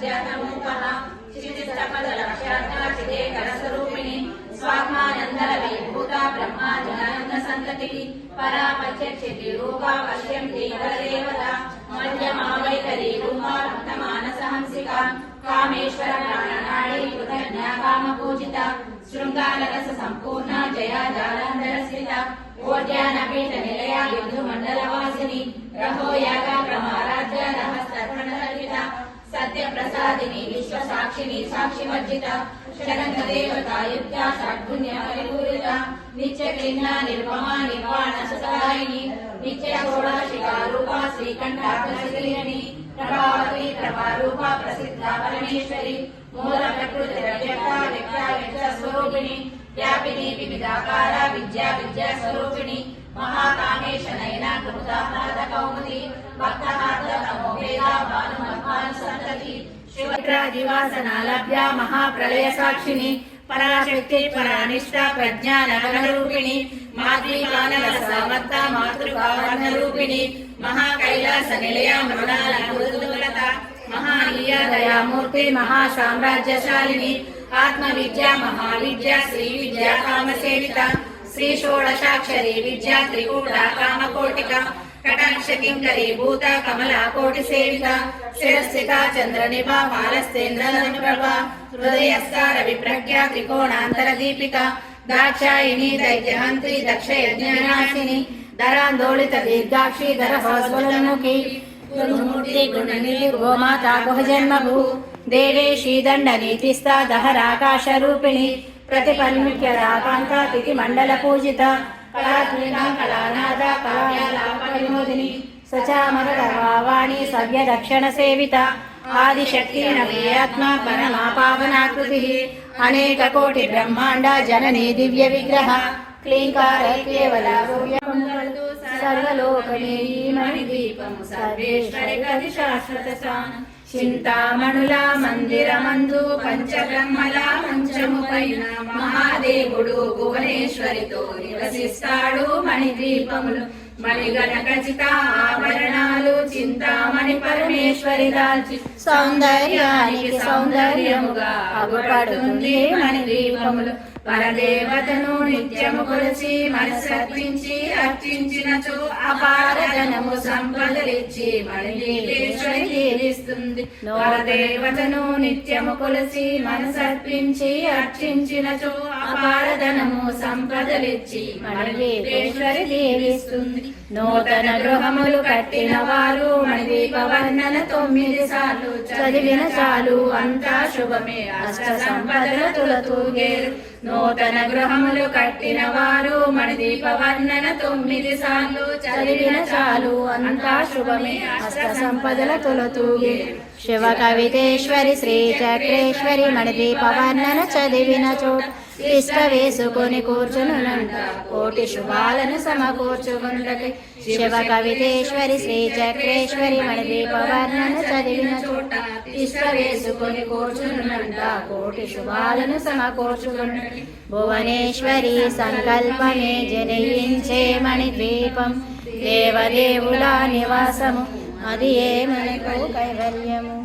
మధ్యాహ్నమూపః చితిస్తపదలక్ష్యార్థాచితే కరస్వరూపిణి స్వాత్మానందర విభూత బ్రహ్మాజనానంద సంతతికి పరాపత్యక్షితి రూపా పశ్యంతి వరదేవత మధ్యమావైఖరీ రూపా భక్తమానసహంసిక కామేశ్వర ప్రాణనాళీ కృతజ్ఞా కామపూజిత శృంగారరస సంపూర్ణ జయా జాలంధర స్థిత ఓద్యానపీఠ నిలయ యుద్ధు మండలవాసిని రహో యాగ ప్రమారాధ్య రహస్తర్పణకల్పిత సత్య ప్రసాదిని విశ్వసాక్షిని సాక్షివర్జిత శరంగ దేవతాయుక్త షడ్గుణ్య పరిపూరిత నిత్య క్లిన్న నిర్మమా నిర్వాణ సుఖదాయిని నిత్య షోడాశికా రూపా శ్రీకంఠాగ్రశ్రీరణి ప్రభావతి ప్రభారూప ప్రసిద్ధ పరమేశ్వరి మూల ప్రకృతి వ్యక్త వ్యక్త వ్యక్త స్వరూపిణి వ్యాపిని వివిధాకార విద్యా విద్యా స్వరూపిణి మహాకామేశ నయన కృతాహ్లాద కౌముది భక్తహార్ద తమోవేద భానుమద్భాను సంతతి శివరాజివాసనాలభ్య మహాప్రళయ సాక్షిని పరాశక్తి పరానిష్ట ప్రజ్ఞానవనరూపిణి మాతృకానరసమత్త మాతృకావర్ణరూపిణి మహాకైలాస నిలయ మృణాల మృదులత మహానీయ దయామూర్తి మహాసామ్రాజ్యశాలిని ఆత్మ విద్య మహావిద్య శ్రీ విద్య కామసేవిత శ్రీ షోడశాక్షరి విద్య త్రికూట కామకోటిక కటాక్ష కింకరీ భూత కమలా కోటి సేవిత శిరస్థిత చంద్ర నిభా పాలస్తేంద్రప్రభ హృదయస్కార విప్రజ్ఞ త్రికోణాంతర దీపిక దాక్షాయిని దైత్యహంత్రి దక్ష యజ్ఞనాశిని ధరాందోళిత దీర్ఘాక్షి ధర సోజ్వలముఖి గురుమూర్తి గుణనిధి గోమాతా గుహజన్మభూ దేవేశీ దండ నీతిస్థా దహరాకాశ రూపిణి ప్రతిపన్ముఖ్యరాకాంత తిథి మండల పూజిత కళాత్మికా కళానాథ కళావినోదిని సచామరవాణి సవ్య దక్షిణ సేవిత ఆదిశక్తి నవ్యాత్మ పరమా పావనాకృతి అనేక కోటి బ్రహ్మాండ జననీ దివ్య విగ్రహ క్లీంకార కేవల సర్వలోకమేయీ దీపము సర్వేశ్వరి గది శాశ్వత స్థానం చింతామణుల మందిరమందు పంచబ్రహ్మల మంచము పైన మహాదేవుడు భువనేశ్వరితో నివసిస్తాడు మణిదీపములు మణిగణ ఖచ్చిత ఆభరణాలు చింతామణి పరమేశ్వరి దాల్చి సౌందర్యానికి సౌందర్యముగా అగుపడుతుంది మణిదీపములు పరదేవతను నిత్యము కొలిచి మనసర్పించి అర్చించినచో అపార ధనము సంపదలిచ్చి మణిదీపేశ్వరి దీవిస్తుంది పరదేవతను నిత్యము కొలిచి మనసర్పించి అర్చించినచో అపార ధనము సంపదలిచ్చి మణిదీపేశ్వరి దీవిస్తుంది నూతన గృహములు కట్టిన వారు మణిదీప వర్ణన 9 సార్లు చదివిన చాలు అంతా శుభమే అష్ట సంపదల తులతూగేరు నూతన గృహములు కట్టిన వారు మణిదీప వర్ణన 9 సార్లు చదివిన చాలు అంతా శుభమే అష్ట సంపదల తులతూగేరు శివ కవితేశ్వరి శ్రీ చక్రేశ్వరి మణిదీప వర్ణన చదివిన చోట ఇష్ట వేసుకొని కూర్చునునంట కోటి శుభాలను సమకూర్చుకుంటకి శివ కవితేశ్వరి శ్రీ చక్రేశ్వరి మణిదీప వర్ణన చదివిన చోట ఇష్ట వేసుకొని కూర్చునునంట కోటి శుభాలను సమకూర్చుకుంటకి భువనేశ్వరి సంకల్పమే జనయించే మణిద్వీపం దేవదేవుల నివాసము అది ఏ మనకు కైవల్యము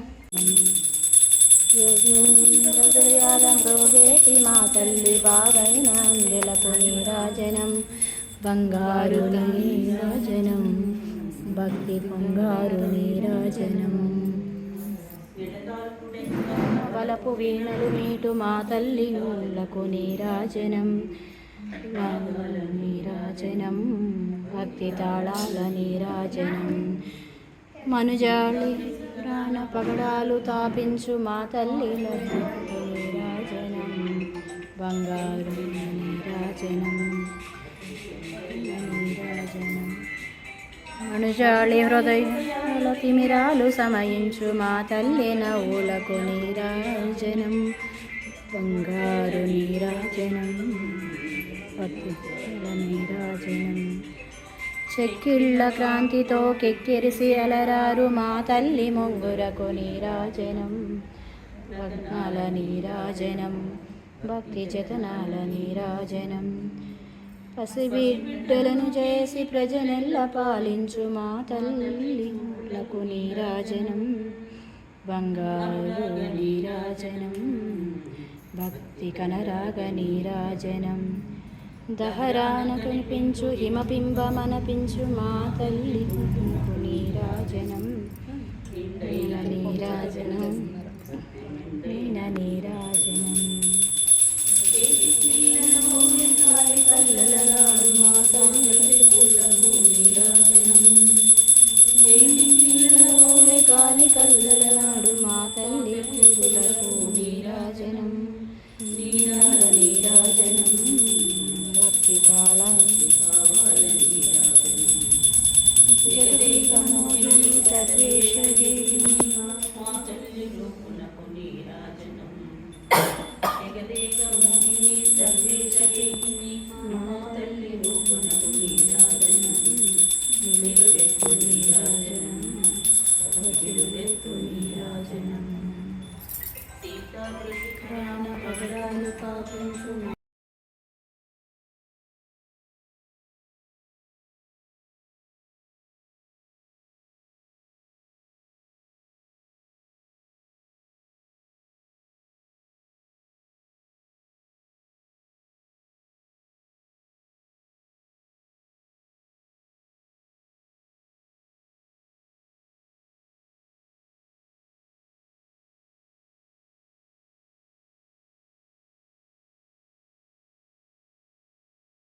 యోగేటి మా తల్లి బాగైన అందెలకు నీరాజనం బంగారు నీరాజనం భక్తి బంగారు నీరాజనం వలపు వీణలు మీటు మా తల్లి ఊళ్ళకు నీరాజనం నీరాజనం భక్తి తాళాల నీరాజనం మనుజాళి ప్రాణ పగడాలు తాపించు మా తల్లి నీరాజనం బంగారు నీరాజనం నీరాజనం మనుజాళి హృదయాల తిమిరాలు సమయించు మా తల్లి నవ్వులకు నీరాజనం బంగారు నీరాజనం భక్తుల నీరాజనం చెక్కిళ్ళ క్రాంతితో కెక్కిరిసి అలరారు మా తల్లి మొంగురకు నీరాజనం భగ్నాల నీరాజనం భక్తి జతనాల నీరాజనం పసిబిడ్డలను చేసి ప్రజనెల్ల పాలించు మా తల్లిలకు నీరాజనం బంగారు నీరాజనం భక్తి కనరాగ నీరాజనం దహరాన కనిపించు హిమబింబమనపించు మా తల్లి కుంకు నీరాజనం నీల నీరాజనం నీల నీరాజనం కల్లలనాడు మా తల్లి కుంకు నీరాజనం కాలి కల్లలనాడు మా తల్లి కూరులకు నీరాజనం నీరాల నీరాజనం భక్తి తాళం జగదేకమోహిని సర్వేశ్వరేహిని మా తల్లి రూపునకు నీరాజనం జగదేకమోహిని సర్వేశ్వరేహిని మా తల్లి రూపునకు నీరాజనం నిలువెత్తు నీరాజనం నిలువెత్తు నీరాజనం తీర్థాగ్రహి పగడాలు పాపించు